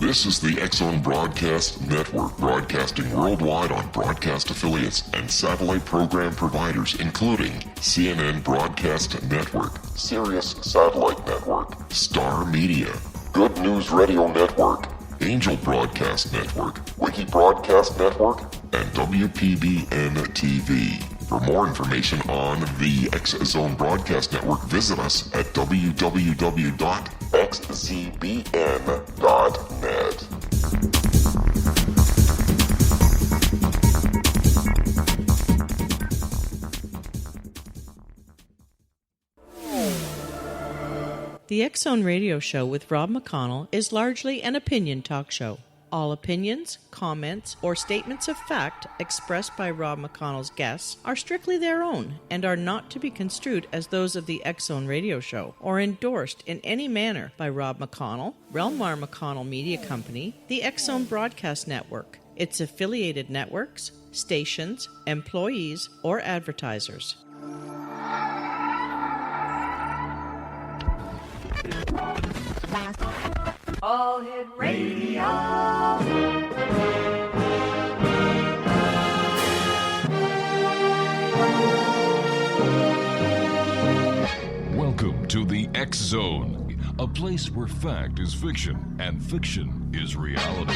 This is the X-Zone Broadcast Network, broadcasting worldwide on broadcast affiliates and satellite program providers, including CNN Broadcast Network, Sirius Satellite Network, Star Media, Good News Radio Network, Angel Broadcast Network, Wiki Broadcast Network, and WPBN TV. For more information on the X-Zone Broadcast Network, visit us at www.xzbn.net. The X-Zone Radio Show with Rob McConnell is largely an opinion talk show. All opinions, comments, or statements of fact expressed by Rob McConnell's guests are strictly their own and are not to be construed as those of the X-Zone Radio Show or endorsed in any manner by Rob McConnell, Relmar McConnell Media Company, the X-Zone Broadcast Network, its affiliated networks, stations, employees, or advertisers. All Hit Radio. Welcome to the X-Zone, a place where fact is fiction and fiction is reality.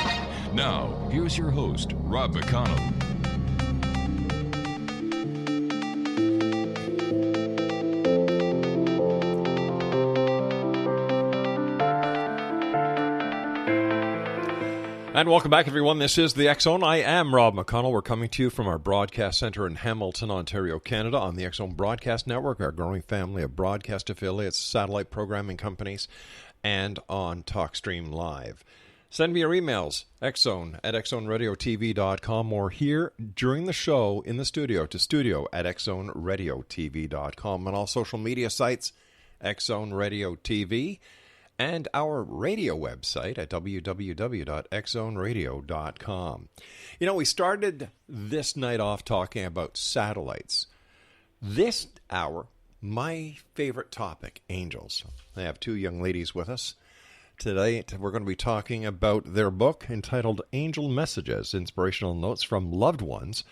Now, here's your host, Rob McConnell. And welcome back, everyone. This is the X-Zone. I am Rob McConnell. We're coming to you from our broadcast center in Hamilton, Ontario, Canada, on the X-Zone Broadcast Network, our growing family of broadcast affiliates, satellite programming companies, and on TalkStream Live. Send me your emails, xzone@xzoneradiotv.com, or here during the show in the studio to studio@xzoneradiotv.com, and all social media sites, X-Zone Radio TV, and our radio website at www.xzoneradio.com. You know, we started this night off talking about satellites. This hour, my favorite topic, angels. I have two young ladies with us. Today, we're going to be talking about their book entitled Angel Messages, Inspirational Notes from Loved Ones,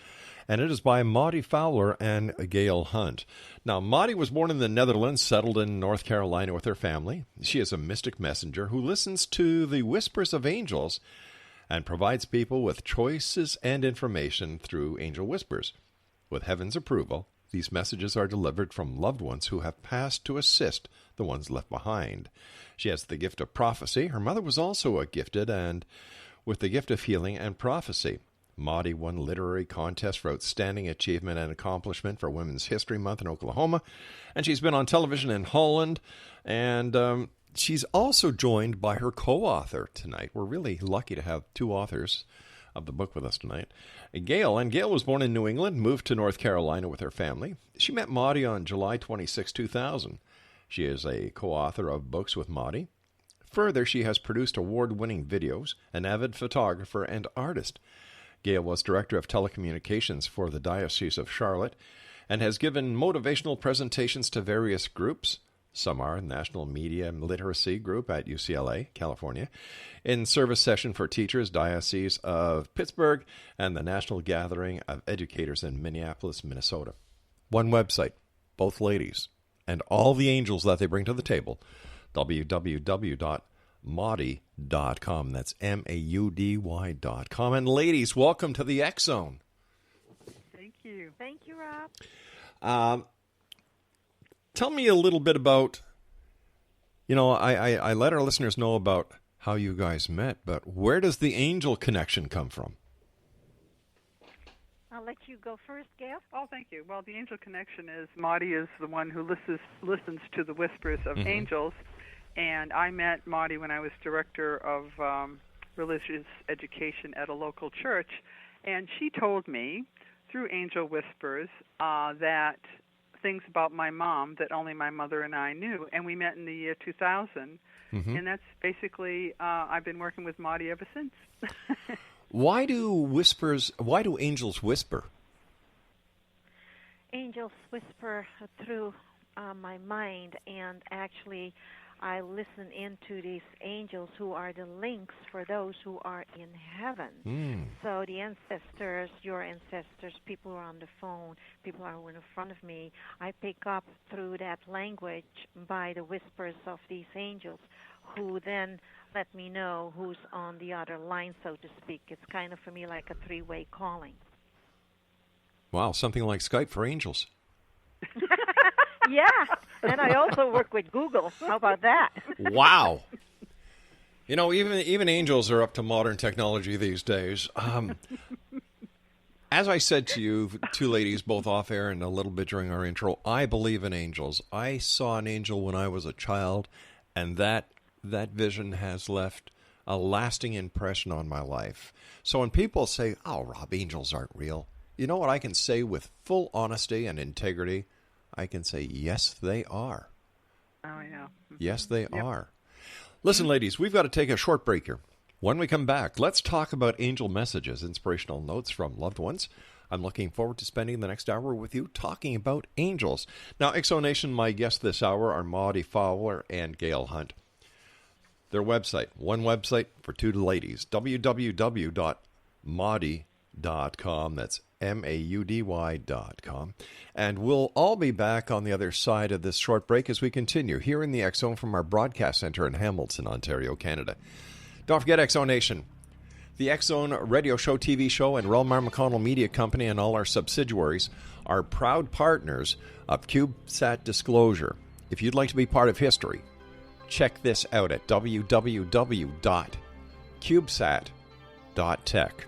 and it is by MAUDY FOWLER and GAIL Hunt. Now, MAUDY was born in the Netherlands, settled in North Carolina with her family. She is a mystic messenger who listens to the whispers of angels and provides people with choices and information through angel whispers. With heaven's approval, these messages are delivered from loved ones who have passed to assist the ones left behind. She has the gift of prophecy. Her mother was also a gifted and with the gift of healing and prophecy. MAUDY won literary contest for outstanding achievement and accomplishment for Women's History Month in Oklahoma, and she's been on television in Holland, and she's also joined by her co-author tonight. We're really lucky to have two authors of the book with us tonight. GAIL, and GAIL was born in New England, moved to North Carolina with her family. She met MAUDY on July 26, 2000. She is a co-author of books with MAUDY. Further, she has produced award-winning videos, an avid photographer and artist. GAIL was Director of Telecommunications for the Diocese of Charlotte and has given motivational presentations to various groups. Some are National Media and Literacy Group at UCLA, California, in service session for teachers, Diocese of Pittsburgh, and the National Gathering of Educators in Minneapolis, Minnesota. One website, both ladies, and all the angels that they bring to the table, www.maudy.com. That's MAUDY.com. And ladies, welcome to the X-Zone. Thank you. Thank you, Rob. Tell me a little bit about, you know, I let our listeners know about how you guys met, but where does the angel connection come from? I'll let you go first, Gail. Oh, thank you. Well, the angel connection is MAUDY is the one who listens to the whispers of angels. And I met MAUDY when I was director of religious education at a local church. And she told me, through angel whispers, that things about my mom that only my mother and I knew. And we met in the year 2000. And that's basically, I've been working with MAUDY ever since. Why do angels whisper? Angels whisper through my mind, and actually I listen into these angels who are the links for those who are in heaven. So the ancestors, your ancestors, people who are on the phone, people who are in front of me, I pick up through that language by the whispers of these angels, who then let me know who's on the other line, so to speak. It's kind of for me like a three-way calling. Wow, something like Skype for angels. Yeah, and I also work with Google. How about that? Wow. You know, even angels are up to modern technology these days. As I said to you, two ladies, both off air and a little bit during our intro, I believe in angels. I saw an angel when I was a child, and that vision has left a lasting impression on my life. So when people say, "Oh, Rob, angels aren't real," you know what I can say with full honesty and integrity? I can say, yes, they are. Oh, yeah. Yes, they are. Listen, ladies, we've got to take a short break here. When we come back, let's talk about angel messages, inspirational notes from loved ones. I'm looking forward to spending the next hour with you talking about angels. Now, XO Nation, my guests this hour are MAUDY FOWLER and GAIL Hunt. Their website, one website for two ladies, www.maudy.com. That's MAUDY.com. And we'll all be back on the other side of this short break as we continue here in the X Zone from our broadcast center in Hamilton, Ontario, Canada. Don't forget, X Zone Nation, the X Zone radio show, TV show, and Relmar McConnell Media Company and all our subsidiaries are proud partners of CubeSat Disclosure. If you'd like to be part of history, check this out at www.cubesat.tech.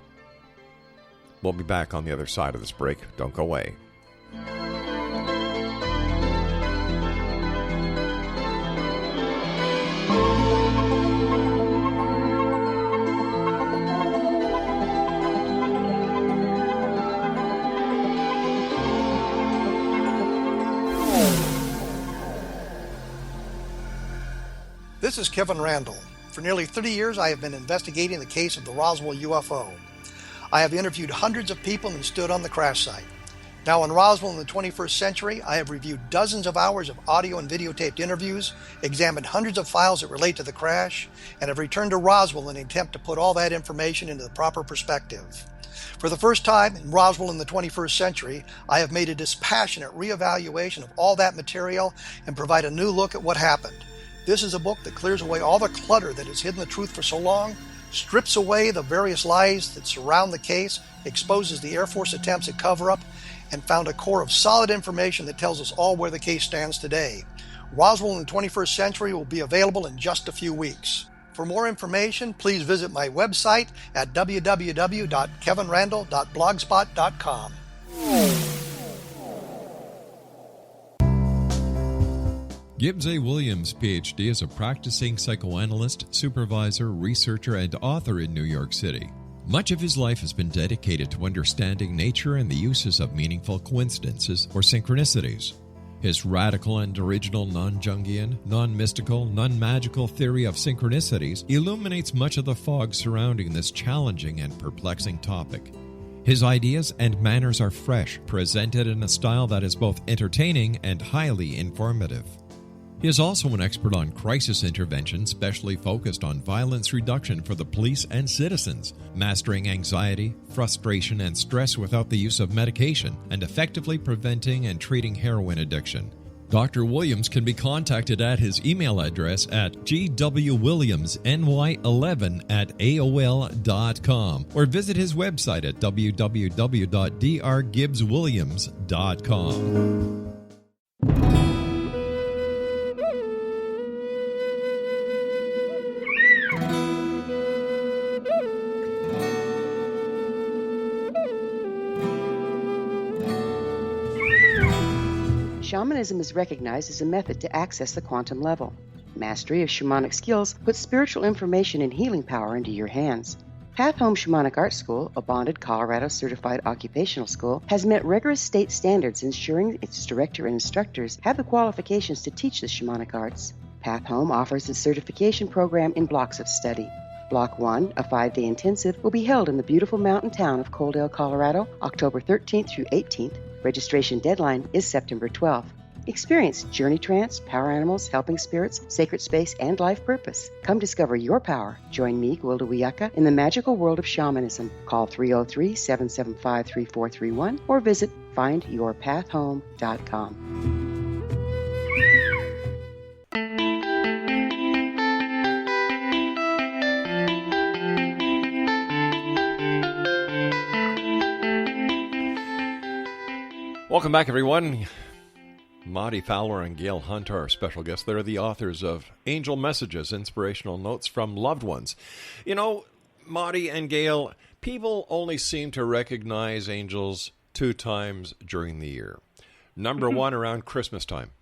We'll be back on the other side of this break. Don't go away. This is Kevin Randall. For nearly 30 years, I have been investigating the case of the Roswell UFO. I have interviewed hundreds of people and stood on the crash site. Now in Roswell in the 21st century, I have reviewed dozens of hours of audio and videotaped interviews, examined hundreds of files that relate to the crash, and have returned to Roswell in an attempt to put all that information into the proper perspective. For the first time in Roswell in the 21st century, I have made a dispassionate reevaluation of all that material and provide a new look at what happened. This is a book that clears away all the clutter that has hidden the truth for so long, strips away the various lies that surround the case, exposes the Air Force attempts at cover-up, and found a core of solid information that tells us all where the case stands today. Roswell in the 21st century will be available in just a few weeks. For more information, please visit my website at www.kevinrandall.blogspot.com. Gibbs A. Williams, Ph.D., is a practicing psychoanalyst, supervisor, researcher, and author in New York City. Much of his life has been dedicated to understanding nature and the uses of meaningful coincidences or synchronicities. His radical and original non-Jungian, non-mystical, non-magical theory of synchronicities illuminates much of the fog surrounding this challenging and perplexing topic. His ideas and manners are fresh, presented in a style that is both entertaining and highly informative. He is also an expert on crisis intervention, specially focused on violence reduction for the police and citizens, mastering anxiety, frustration, and stress without the use of medication, and effectively preventing and treating heroin addiction. Dr. Williams can be contacted at his email address at gwwilliamsny11@aol.com or visit his website at www.drgibbswilliams.com. Shamanism is recognized as a method to access the quantum level. Mastery of shamanic skills puts spiritual information and healing power into your hands. Path Home Shamanic Art School, a bonded Colorado certified occupational school, has met rigorous state standards, ensuring its director and instructors have the qualifications to teach the shamanic arts. Path Home offers its certification program in blocks of study. Block 1, a 5-day intensive, will be held in the beautiful mountain town of Coaldale, Colorado, October 13th through 18th. Registration deadline is September 12th. Experience Journey Trance, Power Animals, Helping Spirits, Sacred Space, and Life Purpose. Come discover your power. Join me, Gwilda Wiyaka, in the magical world of shamanism. Call 303-775-3431 or visit findyourpathhome.com. Welcome back, everyone. MAUDY FOWLER and GAIL Hunt are our special guests. They're the authors of Angel Messages, Inspirational Notes from Loved Ones. You know, MAUDY and GAIL, people only seem to recognize angels 2 times during the year. Number one, around Christmas time.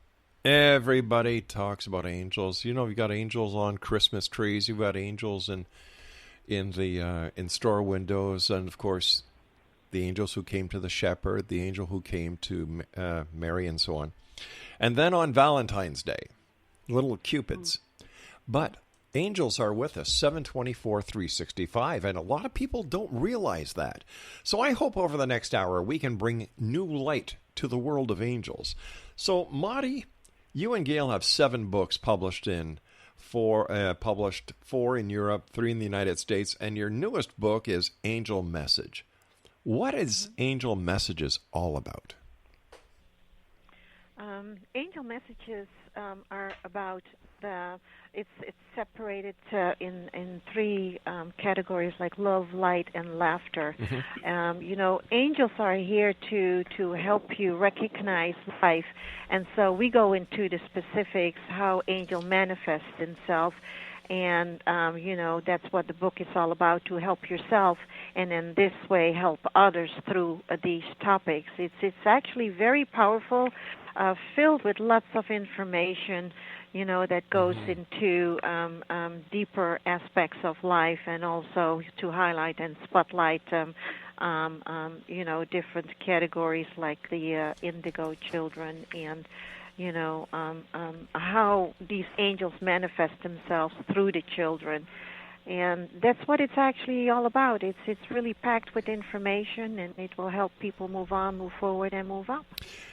Everybody talks about angels. You know, you've got angels on Christmas trees. You've got angels in store windows, and of course, the angels who came to the shepherd, the angel who came to Mary, and so on. And then on Valentine's Day, little cupids. But angels are with us 7/24/365, and a lot of people don't realize that. So I hope over the next hour we can bring new light to the world of angels. So, MAUDY, you and GAIL have 7 books published, 4 in Europe, 3 in the United States, and your newest book is Angel Message. What is Angel Messages all about? Angel Messages are about it's separated in 3 categories, like love, light, and laughter. You know, angels are here to help you recognize life, and so we go into the specifics how angel manifests himself. And, you know, that's what the book is all about, to help yourself and in this way help others through these topics. It's actually very powerful, filled with lots of information, you know, that goes into deeper aspects of life, and also to highlight and spotlight, you know, different categories like the indigo children and you know, how these angels manifest themselves through the children. And that's what it's actually all about. It's really packed with information, and it will help people move on, move forward, and move up.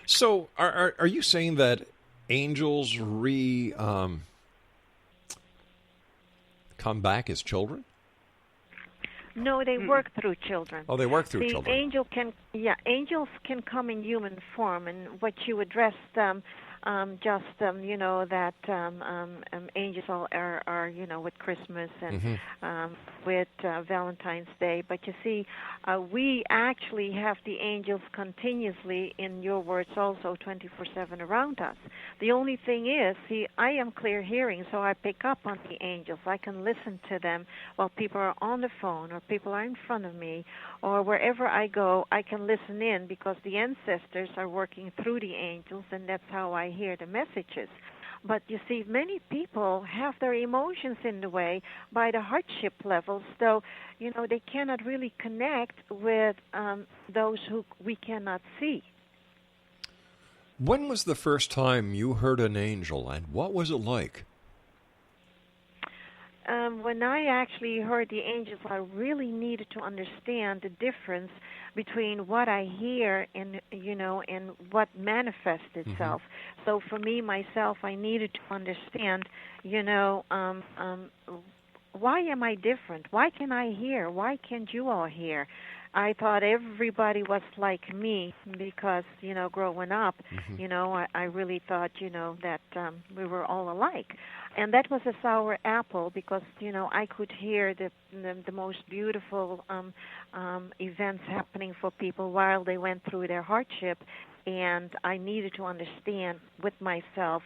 So are you saying that angels come back as children? No, they work through children. Oh, they work through children. Angels can come in human form, and what you addressed you know, that angels are, you know, with Christmas and with Valentine's Day. But you see, we actually have the angels continuously, in your words, also 24/7 around us. The only thing is, see, I am clear hearing, so I pick up on the angels. I can listen to them while people are on the phone or people are in front of me, or wherever I go, I can listen in because the ancestors are working through the angels, and that's how I hear the messages. But you see, many people have their emotions in the way by the hardship levels, so, you know, they cannot really connect with those who we cannot see. When was the first time you heard an angel, and what was it like? When I actually heard the angels, I really needed to understand the difference between what I hear and, you know, and what manifests itself. So for me, myself, I needed to understand, you know, why am I different? Why can I hear? Why can't you all hear? I thought everybody was like me because, you know, growing up, you know, I really thought, you know, that we were all alike. And that was a sour apple because, you know, I could hear the most beautiful events happening for people while they went through their hardship. And I needed to understand with myself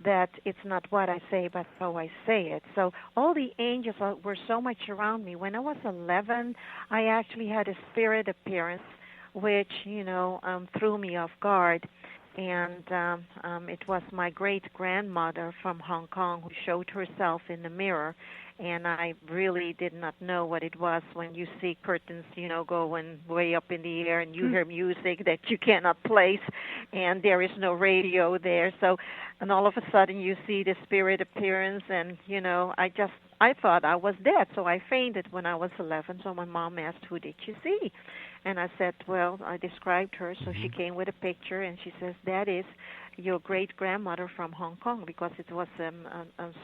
that it's not what I say, but how I say it. So all the angels were so much around me. When I was 11, I actually had a spirit appearance, which, you know, threw me off guard. And it was my great-grandmother from Hong Kong who showed herself in the mirror. And I really did not know what it was when you see curtains, you know, going way up in the air and you hear music that you cannot place and there is no radio there. So, and all of a sudden you see the spirit appearance and, you know, I thought I was dead. So I fainted when I was 11. So my mom asked, "Who did you see?" And I said, well, I described her. So she came with a picture and she says, "That is your great-grandmother from Hong Kong, because it was a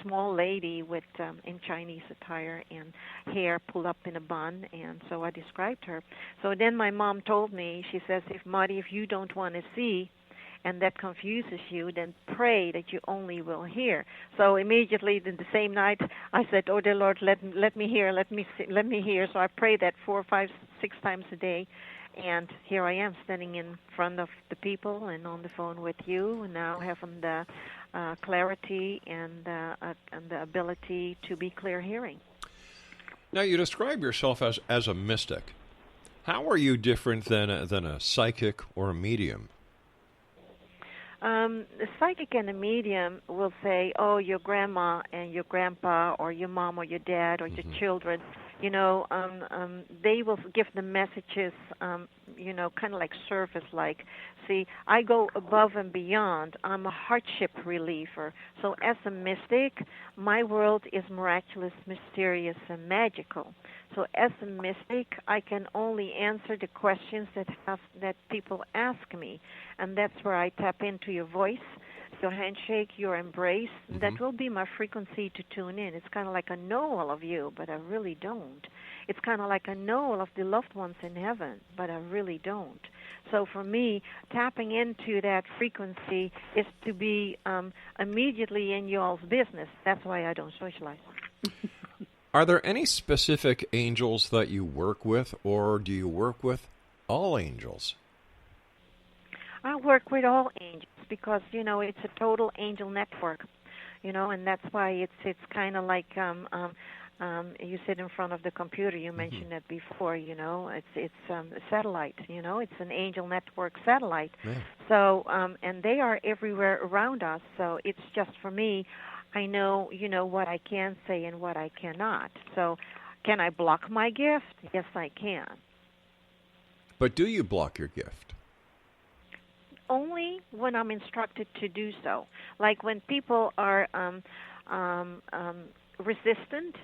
small lady with in Chinese attire and hair pulled up in a bun, and so I described her. So then my mom told me, she says, if Maudie, if you don't want to see and that confuses you, then pray that you only will hear. So immediately, the same night, I said, "Oh, dear Lord, let me hear, let me hear." So I prayed that 4, 5, 6 times a day, and here I am standing in front of the people and on the phone with you, and now having the clarity and the ability to be clear hearing. Now, you describe yourself as a mystic. How are you different than a psychic or a medium? The psychic and the medium will say, "Oh, your grandma and your grandpa, or your mom or your dad, or your children, they will give the messages, kind of like surface-like. See, I go above and beyond. I'm a hardship reliever. So as a mystic, my world is miraculous, mysterious, and magical. So as a mystic, I can only answer the questions that people ask me, and that's where I tap into your voice, your handshake, your embrace. That will be my frequency to tune in. It's kind of like I know all of you, but I really don't. It's kind of like I know all of the loved ones in heaven, but I really don't. So for me, tapping into that frequency is to be immediately in y'all's business. That's why I don't socialize. Are there any specific angels that you work with, or do you work with all angels? I work with all angels because, it's a total angel network, and that's why it's kind of like you sit in front of the computer. You mentioned that before, it's a satellite, it's an angel network satellite. Yeah. So, and they are everywhere around us. So it's just for me, I know, what I can say and what I cannot. So can I block my gift? Yes, I can. But do you block your gift? Only when I'm instructed to do so. Like when people are resistant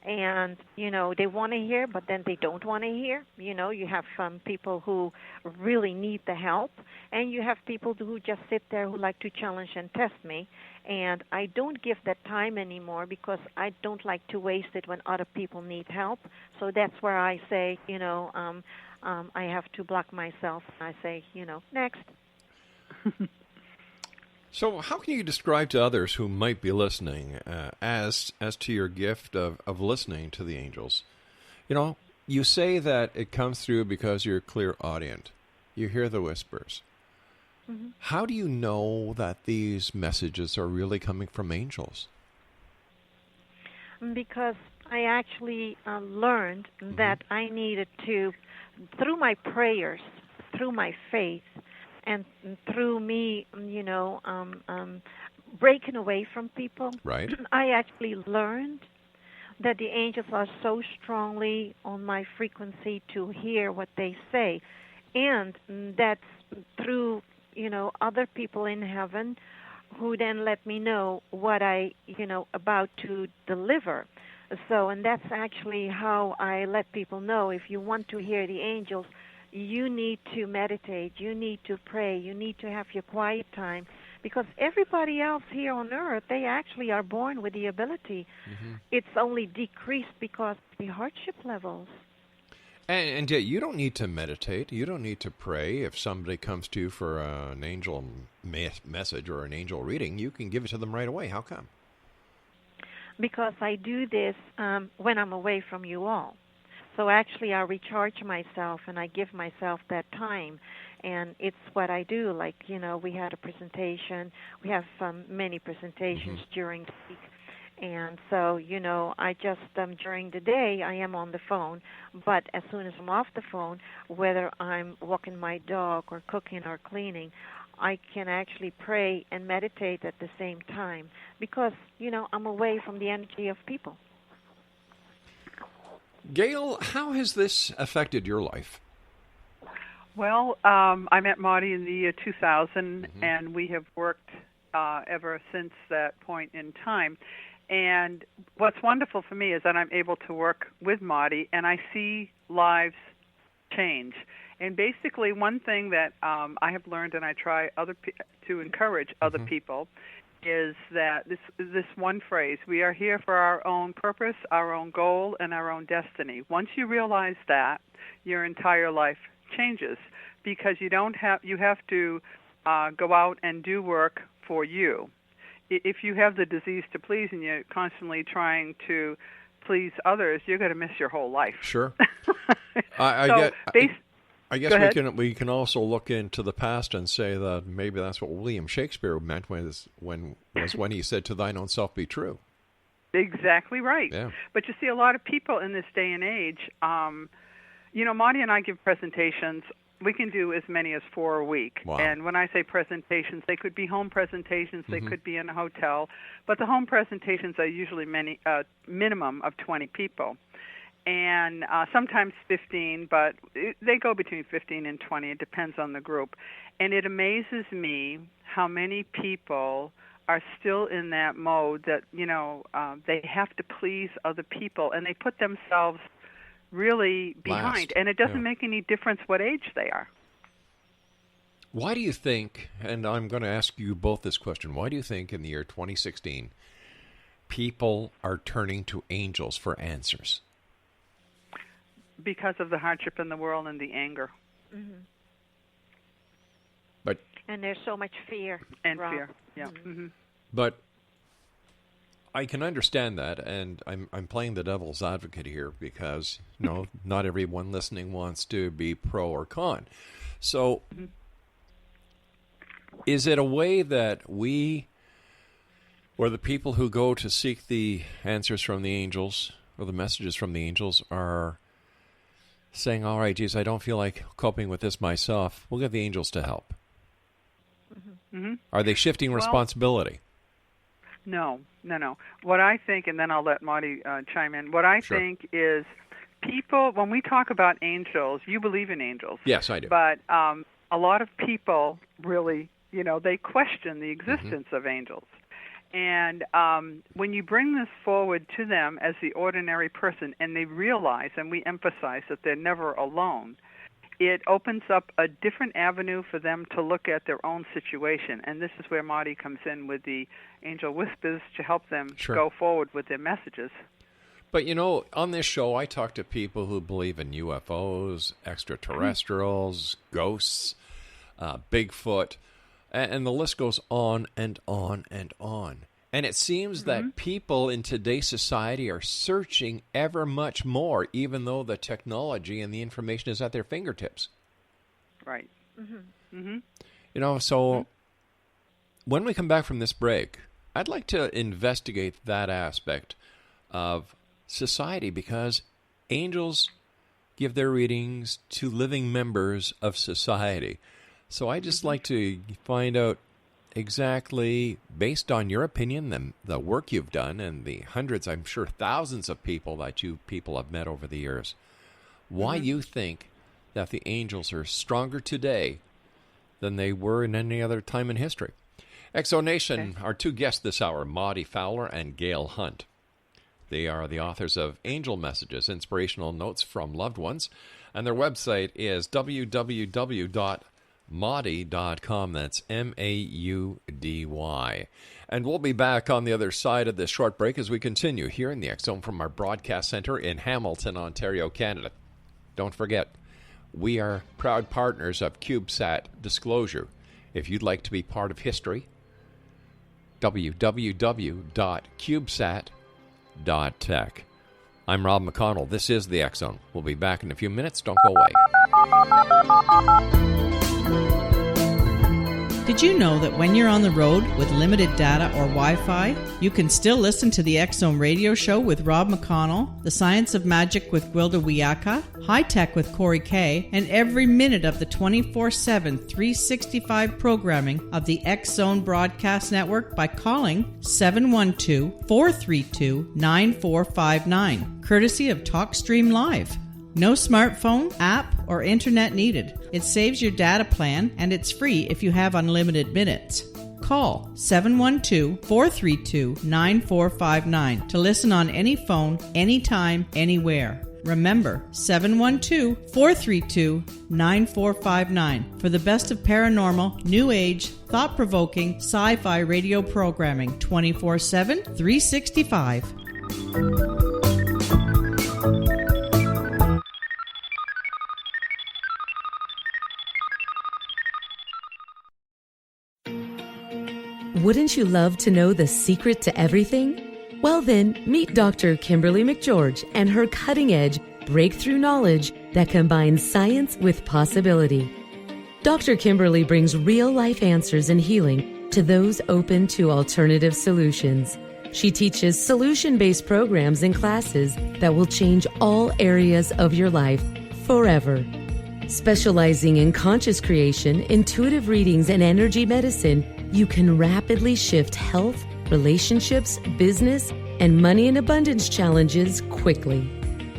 and, they want to hear, but then they don't want to hear. You have people who really need the help, and you have people who just sit there who like to challenge and test me. And I don't give that time anymore because I don't like to waste it when other people need help. So that's where I say, I have to block myself. I say, next. So how can you describe to others who might be listening as to your gift of listening to the angels? You say that it comes through because you're clairaudient. You hear the whispers. How do you know that these messages are really coming from angels? Because I actually learned that I needed to, through my prayers, through my faith, and through me, breaking away from people, right. I actually learned that the angels are so strongly on my frequency to hear what they say. And that's through, other people in heaven who then let me know what I, about to deliver. So, and that's actually how I let people know, if you want to hear the angels, you need to meditate, you need to pray, you need to have your quiet time, because everybody else here on earth, they actually are born with the ability. It's only decreased because of the hardship levels. And yet you don't need to meditate, you don't need to pray. If somebody comes to you for an angel message or an angel reading, you can give it to them right away. How come? Because I do this when I'm away from you all. So actually I recharge myself and I give myself that time. And it's what I do. Like, we had a presentation. We have many presentations during the week. And so, I just, during the day, I am on the phone. But as soon as I'm off the phone, whether I'm walking my dog or cooking or cleaning, I can actually pray and meditate at the same time. Because, I'm away from the energy of people. Gail, how has this affected your life? Well, I met Maudie in the year 2000, and we have worked ever since that point in time. And what's wonderful for me is that I'm able to work with Maudie, and I see lives change. And basically, one thing that I have learned, and I try to encourage other people, is that this one phrase: we are here for our own purpose, our own goal, and our own destiny. Once you realize that, your entire life changes, because you have to go out and do work for you. If you have the disease to please and you're constantly trying to please others, you're going to miss your whole life. Sure. I guess we can also look into the past and say that maybe that's what William Shakespeare meant when he said, "To thine own self be true." Exactly right. Yeah. But you see, a lot of people in this day and age, Marty and I give presentations. We can do as many as 4 a week. Wow. And when I say presentations, they could be home presentations, they could be in a hotel, but the home presentations are usually minimum of 20 people. And sometimes 15, but they go between 15 and 20. It depends on the group. And it amazes me how many people are still in that mode that, they have to please other people, and they put themselves really behind. And it doesn't make any difference what age they are. Why do you think, and I'm going to ask you both this question, why do you think in the year 2016 people are turning to angels for answers? Because of the hardship in the world and the anger. Mm-hmm. And there's so much fear. And Rob. fear, yeah. Mm-hmm. Mm-hmm. But I can understand that, and I'm playing the devil's advocate here because, not everyone listening wants to be pro or con. So is it a way that we, or the people who go to seek the answers from the angels, or the messages from the angels, are saying, all right, geez, I don't feel like coping with this myself. We'll get the angels to help. Mm-hmm. Are they shifting responsibility? No. What I think, and then I'll let Marty chime in, what I think is people, when we talk about angels, you believe in angels. Yes, I do. But a lot of people really, they question the existence of angels. And when you bring this forward to them as the ordinary person, and they realize, and we emphasize that they're never alone, it opens up a different avenue for them to look at their own situation. And this is where Marty comes in with the angel whispers to help them go forward with their messages. But, on this show, I talk to people who believe in UFOs, extraterrestrials, ghosts, Bigfoot, and the list goes on and on and on. And it seems that people in today's society are searching ever much more, even though the technology and the information is at their fingertips. Right. So when we come back from this break, I'd like to investigate that aspect of society, because angels give their readings to living members of society. So I'd just like to find out exactly, based on your opinion, the work you've done, and the hundreds, I'm sure thousands of people that you people have met over the years, why you think that the angels are stronger today than they were in any other time in history. Exonation, our two guests this hour, MAUDY FOWLER and GAIL Hunt. They are the authors of Angel Messages, Inspirational Notes from Loved Ones, and their website is www.maudy.com. That's MAUDY. And we'll be back on the other side of this short break as we continue here in the X Zone from our broadcast center in Hamilton, Ontario, Canada. Don't forget, we are proud partners of CubeSat Disclosure. If you'd like to be part of history, www.cubesat.tech. I'm Rob McConnell. This is the X Zone. We'll be back in a few minutes. Don't go away. Did you know that when you're on the road with limited data or Wi-Fi, you can still listen to the X Zone radio show with Rob McConnell, The Science of Magic with Gwilda Wiyaka, High Tech with Corey Kay, and every minute of the 24/7, 365 programming of the X Zone Broadcast Network by calling 712-432-9459, courtesy of TalkStream Live. No smartphone, app, or internet needed. It saves your data plan, and it's free if you have unlimited minutes. Call 712-432-9459 to listen on any phone, anytime, anywhere. Remember, 712-432-9459 for the best of paranormal, new age, thought-provoking, sci-fi radio programming 24/7, 365. Wouldn't you love to know the secret to everything? Well then, meet Dr. Kimberly McGeorge and her cutting-edge breakthrough knowledge that combines science with possibility. Dr. Kimberly brings real-life answers and healing to those open to alternative solutions. She teaches solution-based programs and classes that will change all areas of your life forever. Specializing in conscious creation, intuitive readings, and energy medicine, you can rapidly shift health, relationships, business, and money and abundance challenges quickly.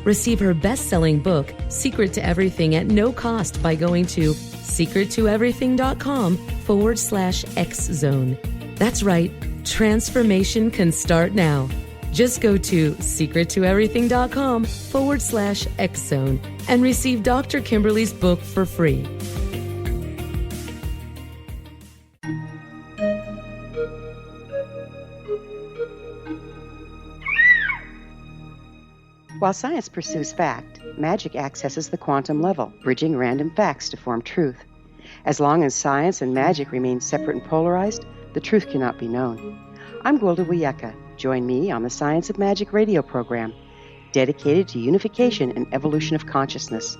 Receive her best-selling book, Secret to Everything, at no cost by going to secrettoeverything.com/X-Zone. That's right, transformation can start now. Just go to secrettoeverything.com/X-Zone and receive Dr. Kimberly's book for free. While science pursues fact, magic accesses the quantum level, bridging random facts to form truth. As long as science and magic remain separate and polarized, the truth cannot be known. I'm Gwilda Wiyaka. Join me on the Science of Magic radio program, dedicated to unification and evolution of consciousness.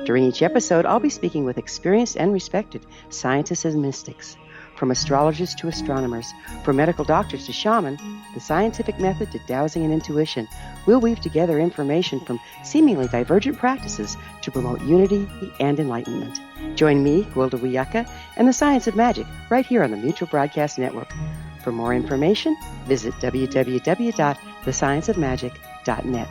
During each episode, I'll be speaking with experienced and respected scientists and mystics. From astrologers to astronomers, from medical doctors to shaman, the scientific method to dowsing and intuition, we'll weave together information from seemingly divergent practices to promote unity and enlightenment. Join me, Gwilda Wiyaka, and the Science of Magic right here on the Mutual Broadcast Network. For more information, visit www.thescienceofmagic.net.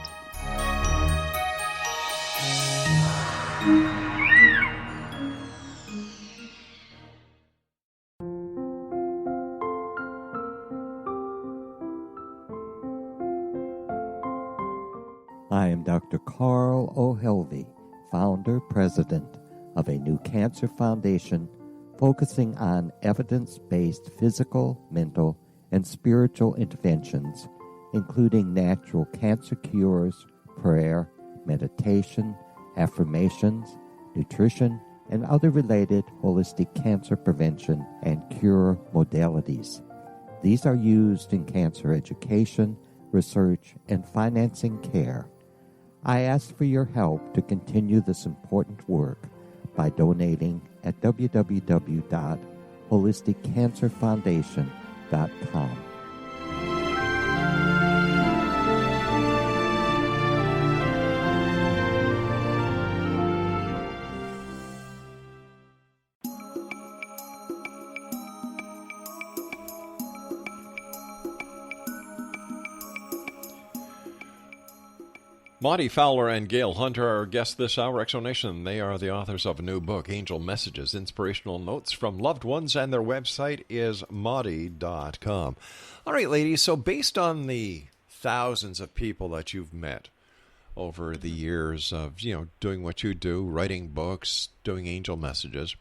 I am Dr. Carl O'Helvey, founder, president of a new cancer foundation focusing on evidence-based physical, mental, and spiritual interventions, including natural cancer cures, prayer, meditation, affirmations, nutrition, and other related holistic cancer prevention and cure modalities. These are used in cancer education, research, and financing care. I ask for your help to continue this important work by donating at www.holisticcancerfoundation.com. MAUDY FOWLER and GAIL Hunter are our guests this hour. Exonation. They are the authors of a new book, Angel Messages, Inspirational Notes from Loved Ones, and their website is MAUDY.com. All right, ladies, so based on the thousands of people that you've met over the years of, doing what you do, writing books, doing angel messages,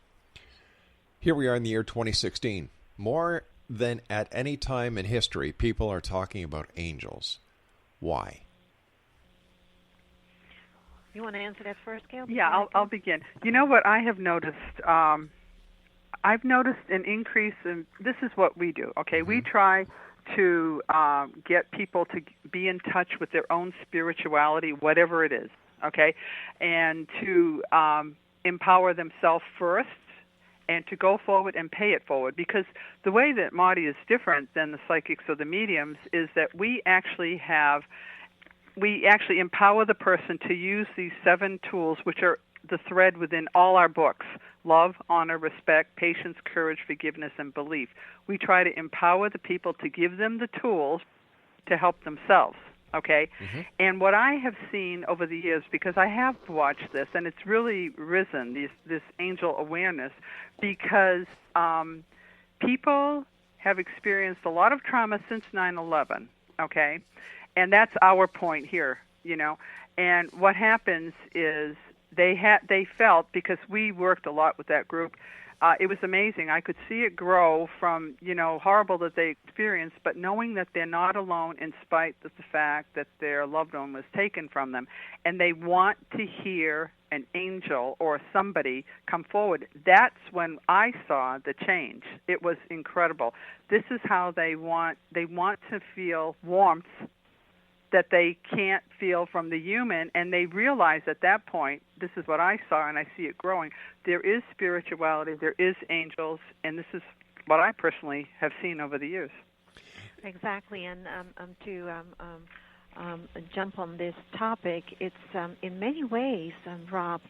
here we are in the year 2016. More than at any time in history, people are talking about angels. Why? You want to answer that first, Gail? Yeah, I'll begin. You know what I have noticed? I've noticed an increase in, this is what we do, okay? Mm-hmm. We try to get people to be in touch with their own spirituality, whatever it is, okay? And to empower themselves first and to go forward and pay it forward. Because the way that MAUDY is different than the psychics or the mediums is that we actually empower the person to use these 7 tools, which are the thread within all our books: love, honor, respect, patience, courage, forgiveness, and belief. We try to empower the people to give them the tools to help themselves, okay? Mm-hmm. And what I have seen over the years, because I have watched this, and it's really risen, this angel awareness, because people have experienced a lot of trauma since 9/11, okay? And that's our point here. And what happens is they felt, because we worked a lot with that group, it was amazing. I could see it grow from, horrible that they experienced, but knowing that they're not alone in spite of the fact that their loved one was taken from them. And they want to hear an angel or somebody come forward. That's when I saw the change. It was incredible. This is how they want to feel warmth that they can't feel from the human, and they realize at that point, this is what I saw, and I see it growing, there is spirituality, there is angels, and this is what I personally have seen over the years. Exactly, and to jump on this topic, it's in many ways, Rob,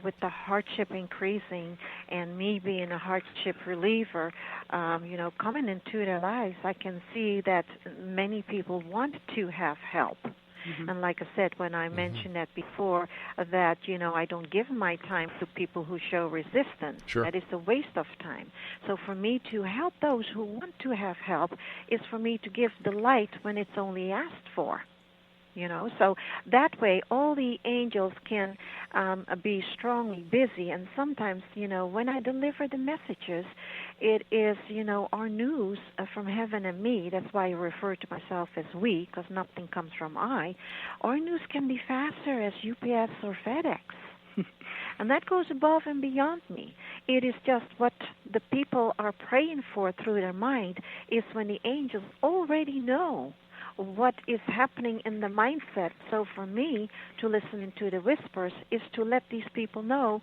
with the hardship increasing and me being a hardship reliever, coming into their lives, I can see that many people want to have help. Mm-hmm. And like I said, when I mentioned that before, that, I don't give my time to people who show resistance. Sure. That is a waste of time. So for me to help those who want to have help is for me to give the light when it's only asked for. So that way all the angels can be strongly busy. And sometimes, when I deliver the messages, it is, our news from heaven and me. That's why I refer to myself as we, because nothing comes from I. Our news can be faster as UPS or FedEx. And that goes above and beyond me. It is just what the people are praying for through their mind is when the angels already know what is happening in the mindset. So for me to listen to the whispers is to let these people know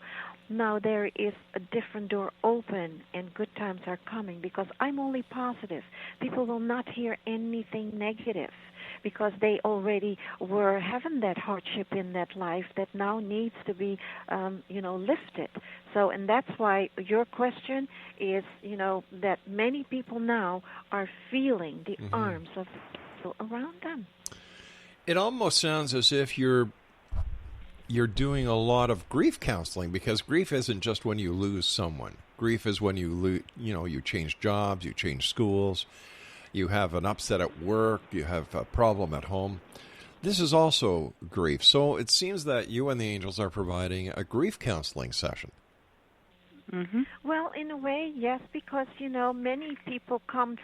now there is a different door open and good times are coming, because I'm only positive. People will not hear anything negative because they already were having that hardship in that life that now needs to be, lifted. So, and that's why your question is, that many people now are feeling the arms of around them. It almost sounds as if you're doing a lot of grief counseling, because grief isn't just when you lose someone. Grief is when you you change jobs, you change schools, you have an upset at work, you have a problem at home. This is also grief. So it seems that you and the angels are providing a grief counseling session. Mm-hmm. Well, in a way, yes, because, many people come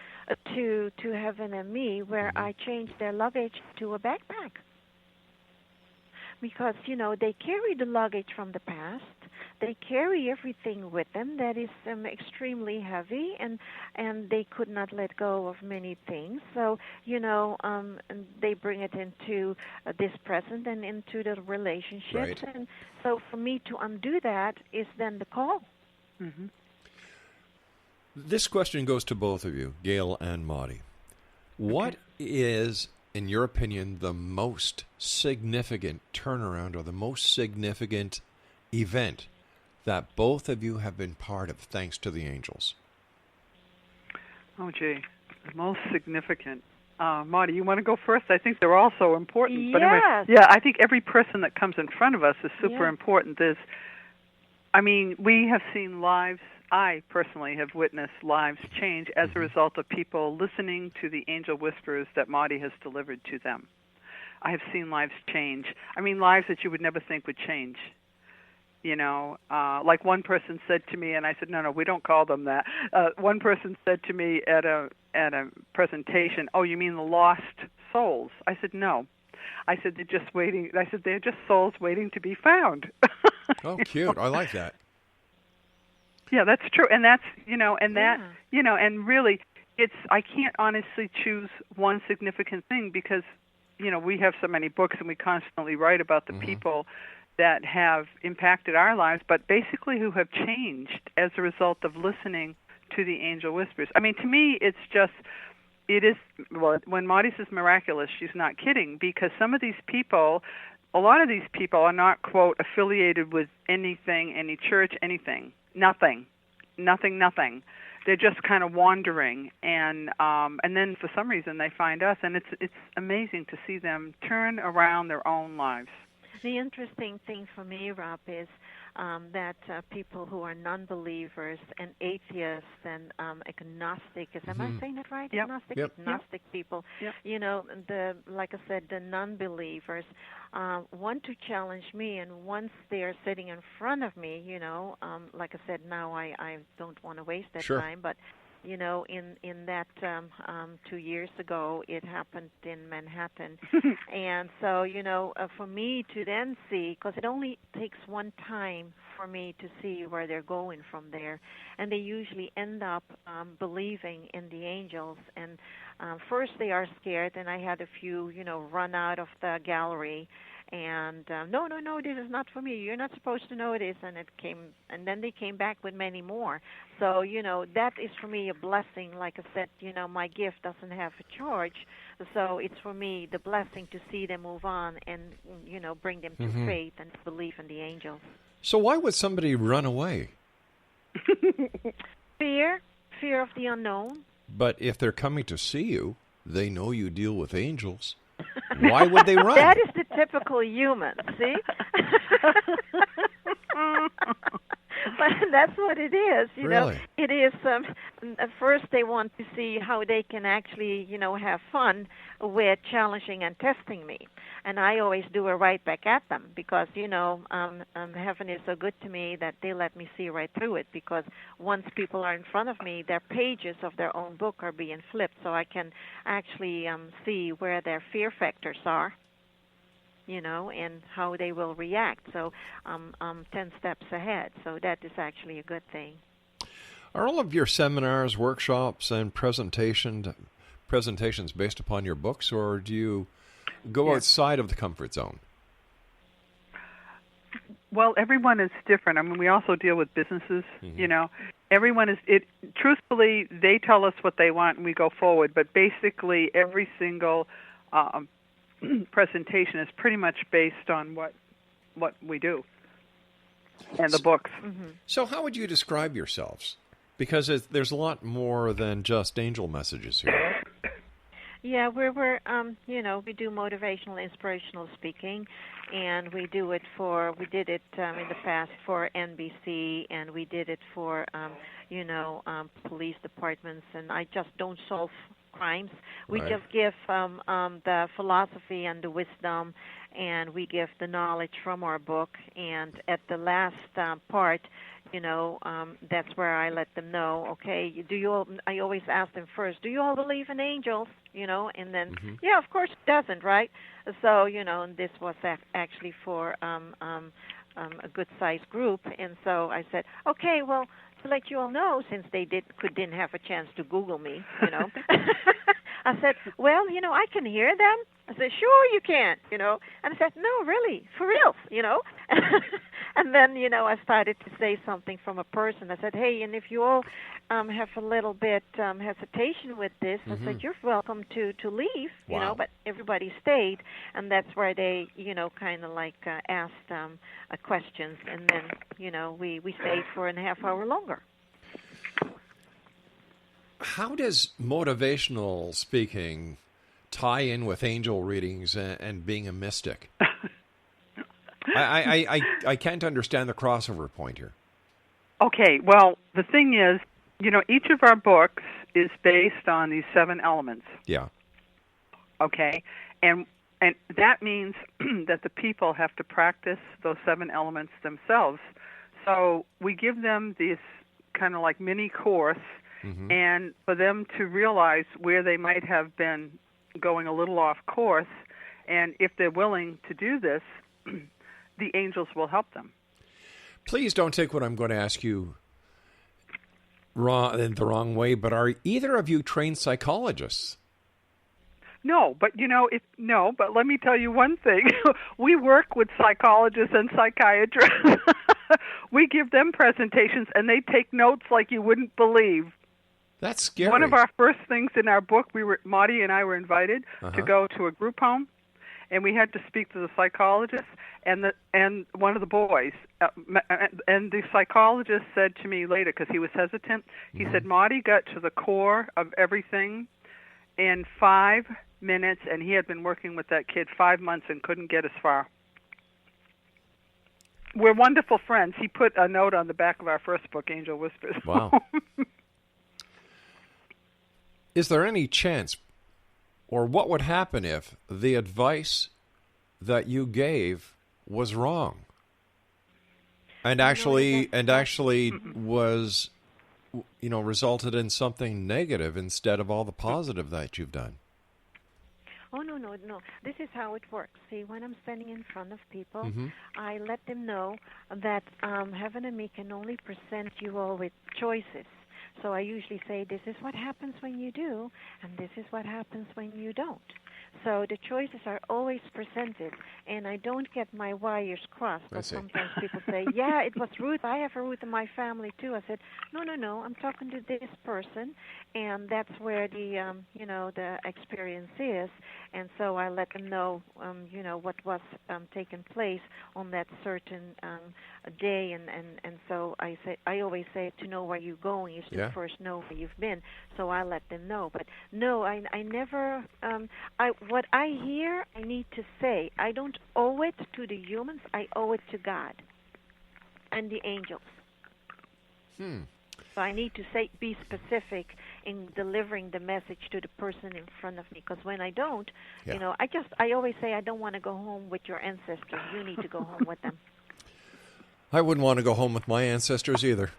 to Heaven and Me where I change their luggage to a backpack. Because, they carry the luggage from the past. They carry everything with them that is extremely heavy, and they could not let go of many things. So, they bring it into this present and into the relationships. Right. And so for me to undo that is then the call. Mm-hmm. This question goes to both of you, Gail and Maudie. What is, in your opinion, the most significant turnaround or the most significant event that both of you have been part of thanks to the angels? Oh, gee, the most significant. Maudie, you want to go first? I think they're all so important. Yes. But anyway, yeah, I think every person that comes in front of us is super important. We have seen lives, I personally have witnessed lives change as a result of people listening to the angel whispers that Maudie has delivered to them. I have seen lives change. Lives that you would never think would change. Like one person said to me, and I said, no, we don't call them that. One person said to me at a presentation, "Oh, you mean the lost souls?" I said, "No." I said, "They're just waiting." I said, "They're just souls waiting to be found." Oh, cute! I like that. Yeah, that's true, and that's and really, I can't honestly choose one significant thing because, we have so many books and we constantly write about the people that have impacted our lives, but basically who have changed as a result of listening to the angel whispers. To me, when Maudie says miraculous, she's not kidding, because some of these people, a lot of these people are not, quote, affiliated with anything, any church, anything, nothing. They're just kind of wandering, and then for some reason they find us, and it's amazing to see them turn around their own lives. The interesting thing for me, Rob, is that people who are non-believers and atheists and agnostic, am I saying that right? Yep. Agnostic, Yep. agnostic people. Yep. You know, like I said, the non-believers want to challenge me, and once they are sitting in front of me, you know, like I said, now I don't want to waste that Sure. time, but you know, in that 2 years ago, it happened in Manhattan. And so, you know, for me to then see, because it only takes one time for me to see where they're going from there. And they usually end up believing in the angels. And first they are scared, and I had a few, you know, run out of the gallery. And no, this is not for me. You're not supposed to know this. And then they came back with many more. So, you know, that is for me a blessing. Like I said, you know, my gift doesn't have a charge. So it's for me the blessing to see them move on and, you know, bring them to faith and belief in the angels. So why would somebody run away? Fear of the unknown. But if they're coming to see you, they know you deal with angels. Why would they run? That is the typical human, see? But that's what it is, you know. Really? It is, at first they want to see how they can actually, you know, have fun with challenging and testing me. And I always do it right back at them because, you know, heaven is so good to me that they let me see right through it, because once people are in front of me, their pages of their own book are being flipped, so I can actually see where their fear factors are, you know, and how they will react. So I'm 10 steps ahead. So that is actually a good thing. Are all of your seminars, workshops, and presentations based upon your books, or do you go outside of the comfort zone? Well, everyone is different. I mean, we also deal with businesses, you know. Everyone is, truthfully, they tell us what they want and we go forward, but basically every single presentation is pretty much based on what we do and the books. So how would you describe yourselves? Because there's a lot more than just angel messages here. Yeah, we're you know, we do motivational, inspirational speaking, and we did it in the past for NBC, and we did it for you know, police departments, and I just don't solve crimes. We Right. just give the philosophy and the wisdom, and we give the knowledge from our book. And at the last part, you know, that's where I let them know, okay, I always ask them first, do you all believe in angels? You know, and then, yeah, of course it doesn't, right? So, you know, and this was actually for a good-sized group. And so I said, okay, well, to let you all know, since they didn't have a chance to Google me, you know, I said, well, you know, I can hear them. I said, sure you can, you know. And I said, no, really, for real, you know. And then, you know, I started to say something from a person. I said, hey, and if you all have a little bit hesitation with this, I said, you're welcome to leave, you know, but everybody stayed. And that's where they, you know, kind of like asked questions. And then, you know, we stayed for a half hour longer. How does motivational speaking tie in with angel readings and being a mystic? I can't understand the crossover point here. Okay, well, the thing is, you know, each of our books is based on these 7 elements. Yeah. Okay, and that means that the people have to practice those 7 elements themselves. So we give them this kind of like mini course, and for them to realize where they might have been going a little off course, and if they're willing to do this, the angels will help them. Please don't take what I'm going to ask you in the wrong way, but are either of you trained psychologists? No, but you know, but let me tell you one thing. We work with psychologists and psychiatrists. We give them presentations, and they take notes like you wouldn't believe. That's scary. One of our first things in our book, Maudie and I were invited to go to a group home, and we had to speak to the psychologist and one of the boys. And the psychologist said to me later, because he was hesitant, he said, Maudie got to the core of everything in 5 minutes, and he had been working with that kid 5 months and couldn't get as far. we're wonderful friends. He put a note on the back of our first book, Angel Whispers. Wow. Is there any chance, or what would happen if the advice that you gave was wrong, and actually was, resulted in something negative instead of all the positive that you've done? Oh, no. This is how it works. See, when I'm standing in front of people, I let them know that heaven and me can only present you all with choices. So I usually say, this is what happens when you do, and this is what happens when you don't. So the choices are always presented, and I don't get my wires crossed. But sometimes people say, yeah, it was Ruth. I have a Ruth in my family, too. I said, no, I'm talking to this person, and that's where the, the experience is. And so I let them know, what was taking place on that certain day. And so I always say, to know where you're going, you should first know where you've been. So I let them know. But no, I never, what I hear, I need to say. I don't owe it to the humans. I owe it to God and the angels. So I need to be specific in delivering the message to the person in front of me. Because when I don't, I always say, I don't want to go home with your ancestors. You need to go home with them. I wouldn't want to go home with my ancestors either.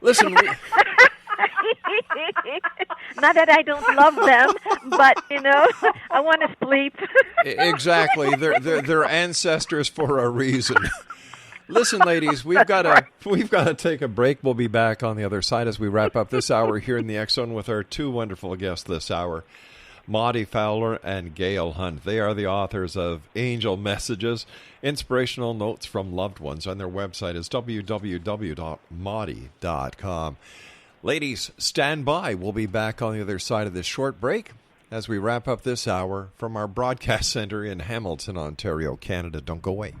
Listen. Not that I don't love them, but I want to sleep. Exactly, they're ancestors for a reason. Listen, ladies, we've got to take a break. We'll be back on the other side as we wrap up this hour here in the X Zone with our two wonderful guests this hour, MAUDY FOWLER and GAIL Hunt. They are the authors of Angel Messages, Inspirational Notes from Loved Ones, and their website is www.maudy.com. Ladies, stand by. We'll be back on the other side of this short break as we wrap up this hour from our broadcast center in Hamilton, Ontario, Canada. Don't go away.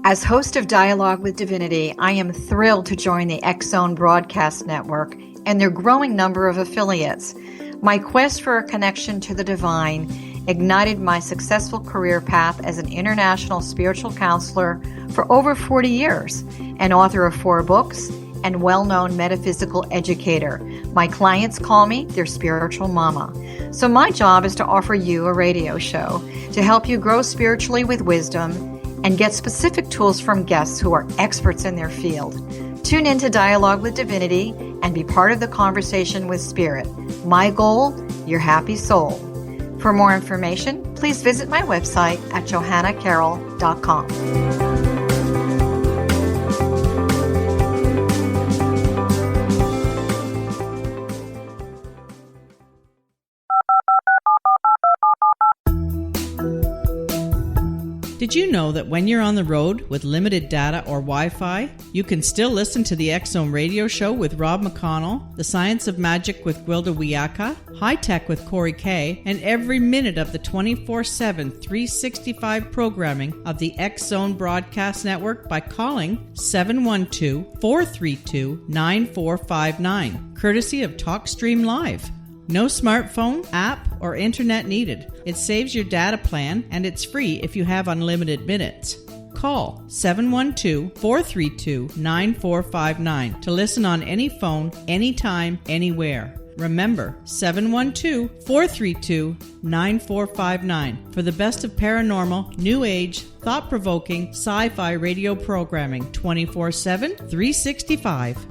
As host of Dialogue with Divinity, I am thrilled to join the X Zone Broadcast Network and their growing number of affiliates. My quest for a connection to the divine ignited my successful career path as an international spiritual counselor for over 40 years, an author of 4 books, and well-known metaphysical educator. My clients call me their spiritual mama. So my job is to offer you a radio show to help you grow spiritually with wisdom and get specific tools from guests who are experts in their field. Tune in to Dialogue with Divinity and be part of the conversation with Spirit. My goal, your happy soul. For more information, please visit my website at johannacarroll.com. Did you know that when you're on the road with limited data or Wi-Fi, you can still listen to the X Zone radio show with Rob McConnell, The Science of Magic with Gwilda Wiyaka, High Tech with Corey Kay, and every minute of the 24/7, 365 programming of the X Zone Broadcast Network by calling 712-432-9459, courtesy of TalkStream Live. No smartphone, app, or internet needed. It saves your data plan, and it's free if you have unlimited minutes. Call 712-432-9459 to listen on any phone, anytime, anywhere. Remember, 712-432-9459 for the best of paranormal, new age, thought-provoking, sci-fi radio programming 24/7, 365.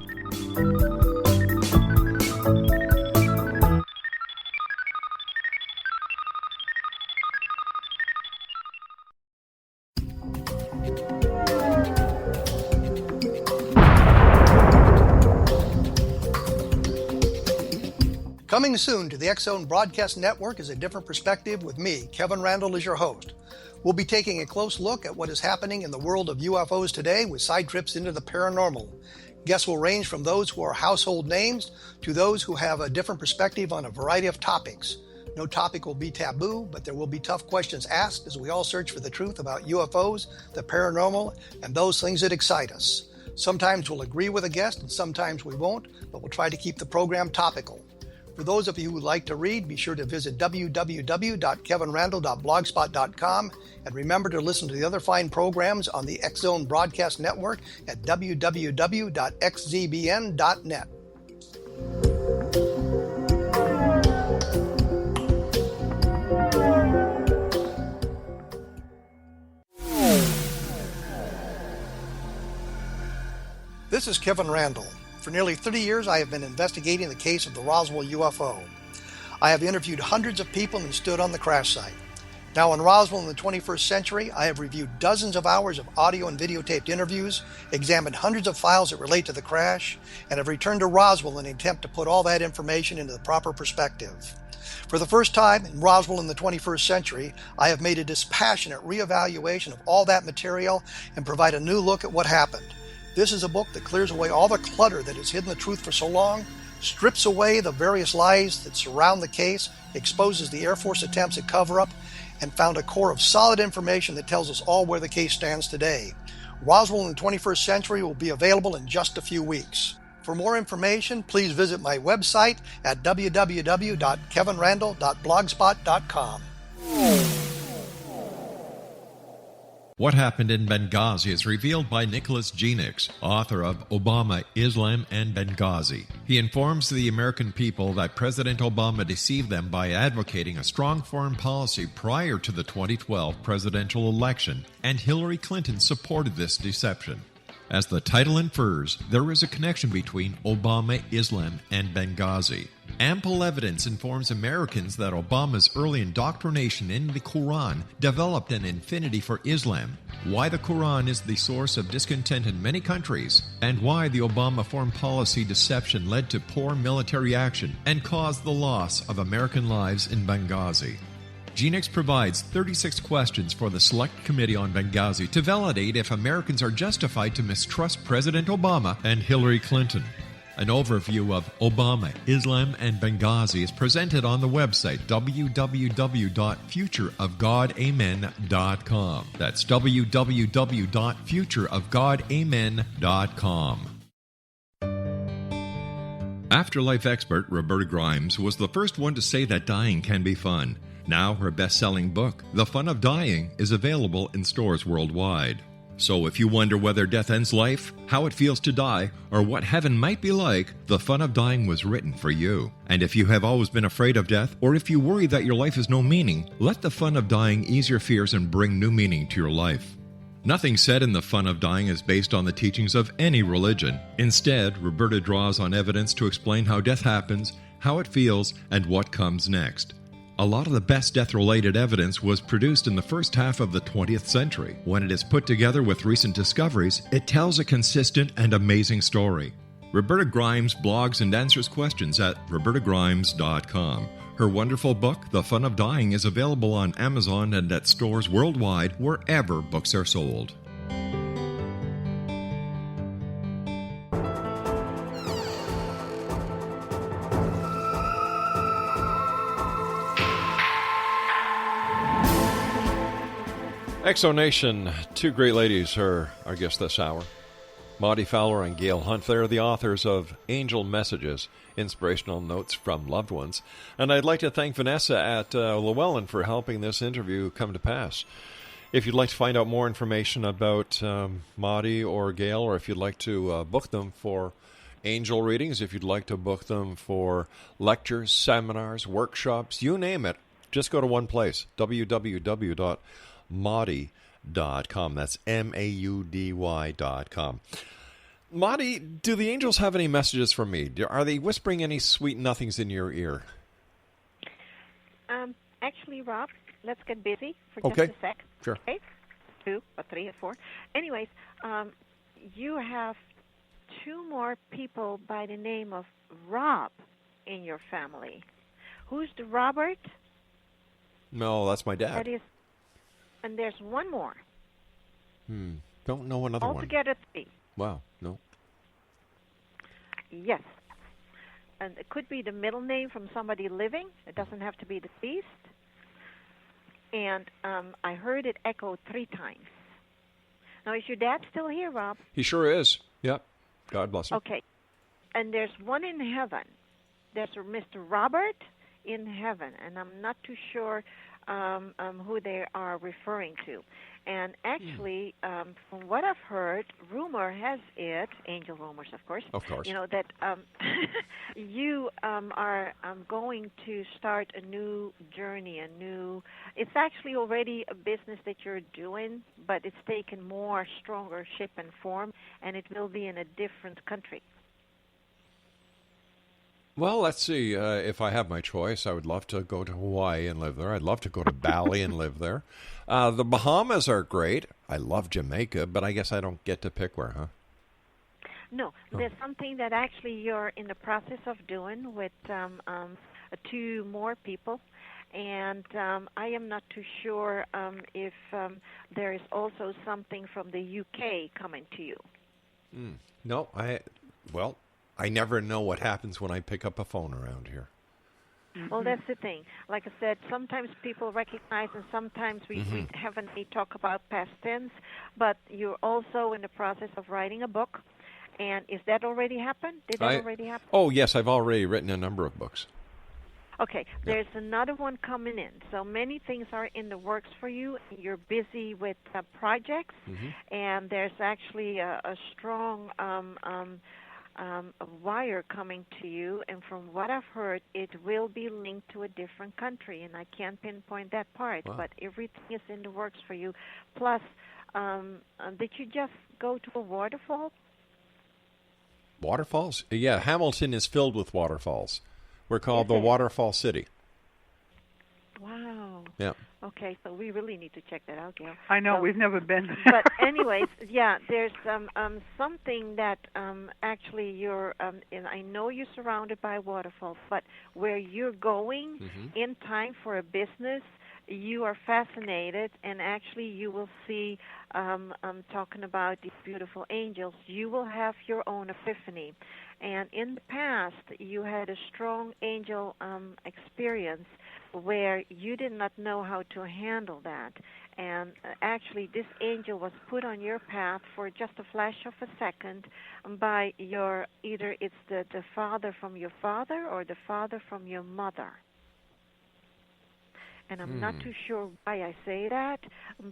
Coming soon to the X Zone Broadcast Network is A Different Perspective with me, Kevin Randall, as your host. We'll be taking a close look at what is happening in the world of UFOs today with side trips into the paranormal. Guests will range from those who are household names to those who have a different perspective on a variety of topics. No topic will be taboo, but there will be tough questions asked as we all search for the truth about UFOs, the paranormal, and those things that excite us. Sometimes we'll agree with a guest and sometimes we won't, but we'll try to keep the program topical. For those of you who would like to read, be sure to visit www.kevinrandle.blogspot.com and remember to listen to the other fine programs on the X Zone Broadcast Network at www.xzbn.net. This is Kevin Randle. For nearly 30 years, I have been investigating the case of the Roswell UFO. I have interviewed hundreds of people and stood on the crash site. Now in Roswell in the 21st century, I have reviewed dozens of hours of audio and videotaped interviews, examined hundreds of files that relate to the crash, and have returned to Roswell in an attempt to put all that information into the proper perspective. For the first time in Roswell in the 21st century, I have made a dispassionate reevaluation of all that material and provide a new look at what happened. This is a book that clears away all the clutter that has hidden the truth for so long, strips away the various lies that surround the case, exposes the Air Force attempts at cover-up, and found a core of solid information that tells us all where the case stands today. Roswell in the 21st century will be available in just a few weeks. For more information, please visit my website at www.kevinrandle.blogspot.com. What Happened in Benghazi is revealed by Nicholas Genix, author of Obama, Islam, and Benghazi. He informs the American people that President Obama deceived them by advocating a strong foreign policy prior to the 2012 presidential election, and Hillary Clinton supported this deception. As the title infers, there is a connection between Obama, Islam, and Benghazi. Ample evidence informs Americans that Obama's early indoctrination in the Quran developed an affinity for Islam, why the Quran is the source of discontent in many countries, and why the Obama foreign policy deception led to poor military action and caused the loss of American lives in Benghazi. Genix provides 36 questions for the Select Committee on Benghazi to validate if Americans are justified to mistrust President Obama and Hillary Clinton. An overview of Obama, Islam, and Benghazi is presented on the website www.futureofgodamen.com. That's www.futureofgodamen.com. Afterlife expert Roberta Grimes was the first one to say that dying can be fun. Now her best-selling book, The Fun of Dying, is available in stores worldwide. So if you wonder whether death ends life, how it feels to die, or what heaven might be like, The Fun of Dying was written for you. And if you have always been afraid of death, or if you worry that your life has no meaning, let The Fun of Dying ease your fears and bring new meaning to your life. Nothing said in The Fun of Dying is based on the teachings of any religion. Instead, Roberta draws on evidence to explain how death happens, how it feels, and what comes next. A lot of the best death-related evidence was produced in the first half of the 20th century. When it is put together with recent discoveries, it tells a consistent and amazing story. Roberta Grimes blogs and answers questions at robertagrimes.com. Her wonderful book, The Fun of Dying, is available on Amazon and at stores worldwide wherever books are sold. Exonation, two great ladies are our guests this hour. MAUDY FOWLER and GAIL Hunt. They're the authors of Angel Messages, Inspirational Notes from Loved Ones. And I'd like to thank Vanessa at Llewellyn for helping this interview come to pass. If you'd like to find out more information about MAUDY or GAIL, or if you'd like to book them for angel readings, if you'd like to book them for lectures, seminars, workshops, you name it, just go to one place, www.maudy.com. That's MAUDY.com. MAUDY, do the angels have any messages for me? Are they whispering any sweet nothings in your ear? Actually, Rob, let's get busy for Okay. just a sec. Sure. Okay? 2 or 3 or 4. Anyways, you have 2 more people by the name of Rob in your family. Who's the Robert? No, that's my dad. That is, and there's one more. Don't know another one. Altogether 3. Wow, no. Yes. And it could be the middle name from somebody living. It doesn't have to be deceased. And I heard it echo 3 times. Now, is your dad still here, Rob? He sure is. Yep. God bless him. Okay. And there's one in heaven. There's a Mr. Robert in heaven, and I'm not too sure who they are referring to. And actually, from what I've heard, rumor has it, angel rumors, of course, that you are going to start a new journey, it's actually already a business that you're doing, but it's taken more stronger shape and form, and it will be in a different country. Well, let's see. If I have my choice, I would love to go to Hawaii and live there. I'd love to go to Bali and live there. The Bahamas are great. I love Jamaica, but I guess I don't get to pick where, huh? No, there's something that actually you're in the process of doing with 2 more people. And I am not too sure if there is also something from the UK coming to you. No, I never know what happens when I pick up a phone around here. Well, that's the thing. Like I said, sometimes people recognize, and sometimes we haven't talk about past tense, but you're also in the process of writing a book. And is that already happened? Did that already happen? Oh, yes, I've already written a number of books. Okay, there's another one coming in. So many things are in the works for you. You're busy with projects, and there's actually a strong a wire coming to you, and from what I've heard, it will be linked to a different country, and I can't pinpoint that part, but everything is in the works for you. Plus, did you just go to a waterfall? Waterfalls? Yeah, Hamilton is filled with waterfalls. We're called the Waterfall City. Wow. Yeah. Okay, so we really need to check that out, Gail. I know, we've never been there. But anyways, yeah, there's something that actually you're, and I know you're surrounded by waterfalls, but where you're going in time for a business, you are fascinated, and actually you will see, I'm talking about these beautiful angels, you will have your own epiphany. And in the past, you had a strong angel experience where you did not know how to handle that. And actually, this angel was put on your path for just a flash of a second by either it's the father from your father or the father from your mother. And I'm not too sure why I say that,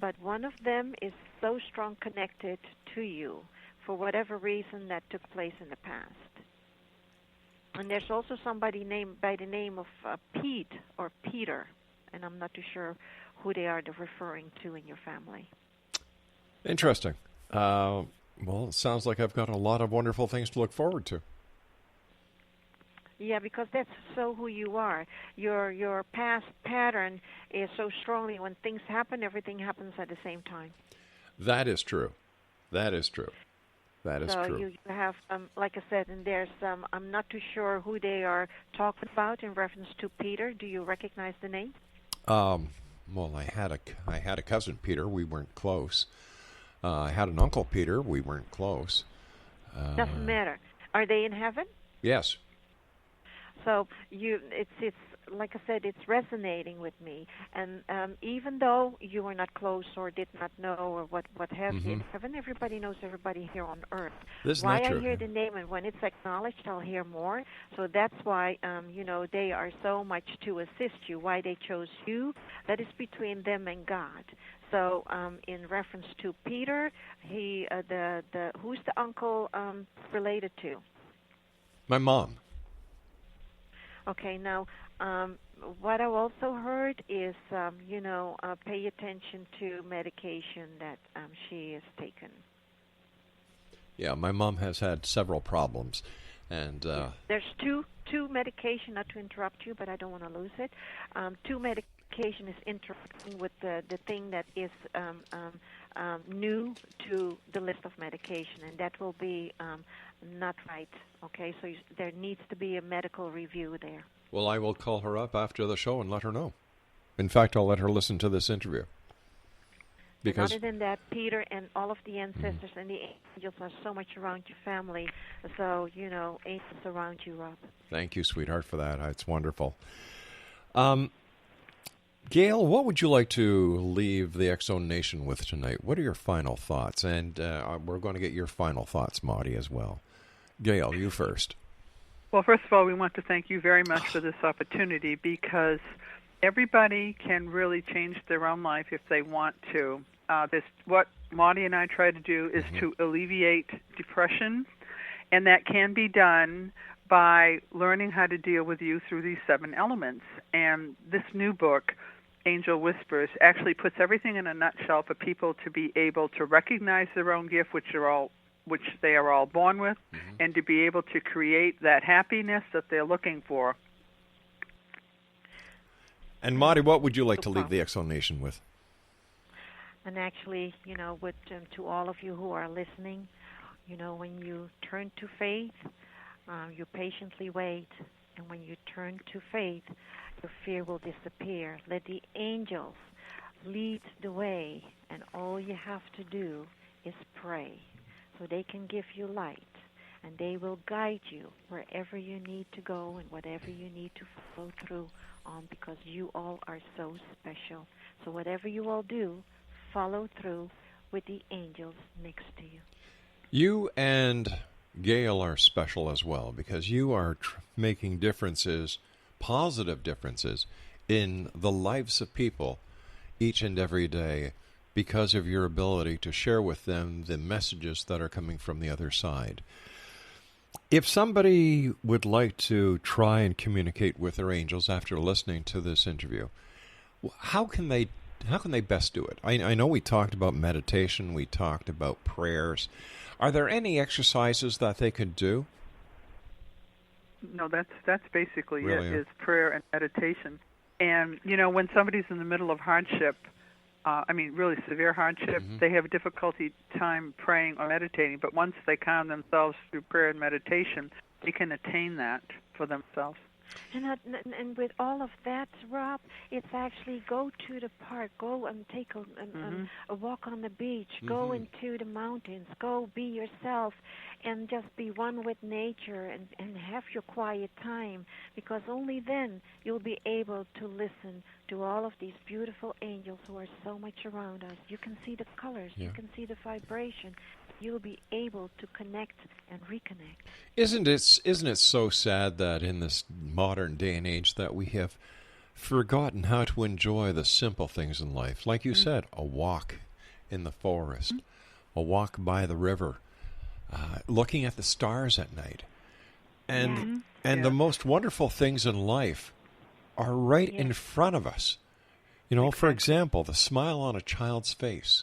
but one of them is so strong connected to you for whatever reason that took place in the past. And there's also somebody named by the name of Pete or Peter, and I'm not too sure who they are referring to in your family. Interesting. Well, it sounds like I've got a lot of wonderful things to look forward to. Yeah, because that's so who you are. Your past pattern is so strongly when things happen, everything happens at the same time. That is true. That is true. That is true. So you have, like I said, and there's, I'm not too sure who they are talking about in reference to Peter. Do you recognize the name? Well, I had a cousin Peter. We weren't close. I had an uncle Peter. We weren't close. Doesn't matter. Are they in heaven? Yes. So it's like I said, it's resonating with me. And even though you were not close or did not know or what have you, in heaven everybody knows everybody here on earth. This is why not true. I hear the name, and when it's acknowledged, I'll hear more. So that's why they are so much to assist you. Why they chose you, that is between them and God. So in reference to Peter, who's the uncle related to? My mom. Okay, now, what I've also heard is, pay attention to medication that she has taken. Yeah, my mom has had several problems, and there's two medication. Not to interrupt you, but I don't want to lose it. 2 medication is interacting with the thing that is new to the list of medication, and that will be not right. Okay, so there needs to be a medical review there. Well, I will call her up after the show and let her know. In fact, I'll let her listen to this interview. Because other than that, Peter and all of the ancestors and the angels are so much around your family. So, angels around you, Rob. Thank you, sweetheart, for that. It's wonderful. Gail, what would you like to leave the X-Zone Nation with tonight? What are your final thoughts? And we're going to get your final thoughts, Maudie, as well. Gail, you first. Well, first of all, we want to thank you very much for this opportunity, because everybody can really change their own life if they want to. What Maudie and I try to do is to alleviate depression, and that can be done by learning how to deal with you through these 7 elements. And this new book, Angel Whispers, actually puts everything in a nutshell for people to be able to recognize their own gift, which they are all born with, and to be able to create that happiness that they're looking for. And Maudie, what would you like to leave the X-Zone Nation with? And actually, to all of you who are listening, when you turn to faith, you patiently wait, and when you turn to faith, your fear will disappear. Let the angels lead the way, and all you have to do is pray, so they can give you light, and they will guide you wherever you need to go and whatever you need to follow through on, because you all are so special. So whatever you all do, follow through with the angels next to you. You and Gail are special as well, because you are making differences, positive differences, in the lives of people each and every day because of your ability to share with them the messages that are coming from the other side. If somebody would like to try and communicate with their angels after listening to this interview, how can they best do it? I know we talked about meditation, we talked about prayers. Are there any exercises that they could do? No, that's basically really it, is prayer and meditation. And, when somebody's in the middle of hardship, really severe hardship, they have a difficulty time praying or meditating. But once they calm themselves through prayer and meditation, they can attain that for themselves. And with all of that, Rob, it's actually go to the park, go and take a walk on the beach, go into the mountains, go be yourself, and just be one with nature and have your quiet time, because only then you'll be able to listen to all of these beautiful angels who are so much around us. You can see the colors, you can see the vibration. You'll be able to connect and reconnect. Isn't it so sad that in this modern day and age that we have forgotten how to enjoy the simple things in life? Like you said, a walk in the forest, a walk by the river, looking at the stars at night. And the most wonderful things in life are right in front of us. For example, the smile on a child's face.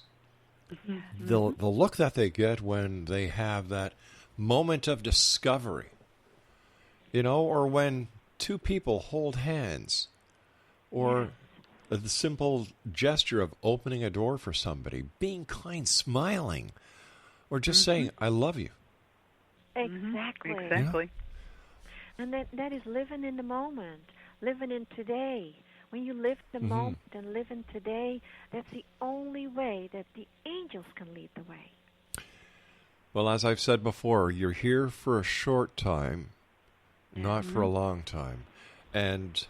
The look that they get when they have that moment of discovery, or when two people hold hands, or the simple gesture of opening a door for somebody, being kind, smiling, or just saying, I love you. Exactly. And that is living in the moment, living in today. When you live the moment and live in today, that's the only way that the angels can lead the way. Well, as I've said before, you're here for a short time, not for a long time. And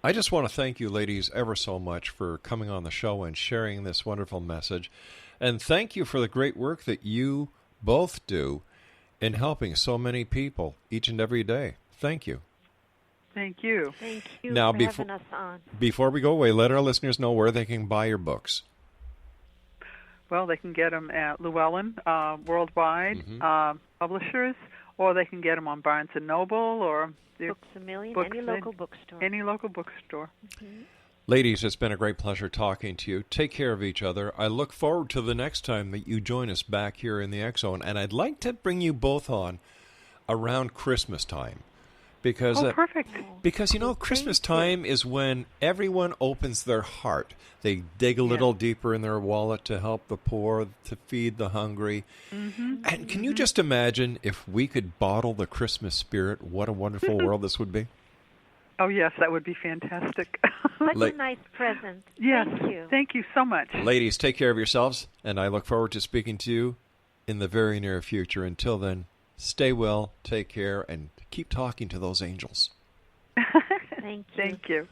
I just want to thank you, ladies, ever so much for coming on the show and sharing this wonderful message. And thank you for the great work that you both do in helping so many people each and every day. Thank you. Thank you. Thank you now, for having us on. Before we go away, let our listeners know where they can buy your books. Well, they can get them at Llewellyn Worldwide Publishers, or they can get them on Barnes & Noble or Books A Million, any local bookstore. Any local bookstore. Ladies, it's been a great pleasure talking to you. Take care of each other. I look forward to the next time that you join us back here in the X-Zone, and I'd like to bring you both on around Christmas time. Because, perfect. Because, Christmas time is when everyone opens their heart. They dig a little deeper in their wallet to help the poor, to feed the hungry. And can you just imagine if we could bottle the Christmas spirit, what a wonderful world this would be? Oh, yes, that would be fantastic. What a nice present. Yes, Thank you. Thank you so much. Ladies, take care of yourselves, and I look forward to speaking to you in the very near future. Until then, stay well, take care, and keep talking to those angels. Thank you. Thank you.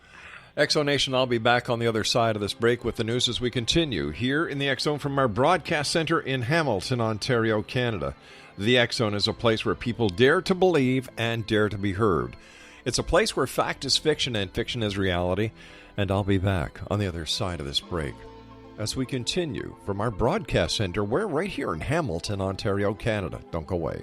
Exonation, I'll be back on the other side of this break with the news as we continue here in the X-Zone from our broadcast center in Hamilton, Ontario, Canada. The X-Zone is a place where people dare to believe and dare to be heard. It's a place where fact is fiction and fiction is reality, and I'll be back on the other side of this break as we continue from our broadcast center. We're right here in Hamilton, Ontario, Canada. Don't go away.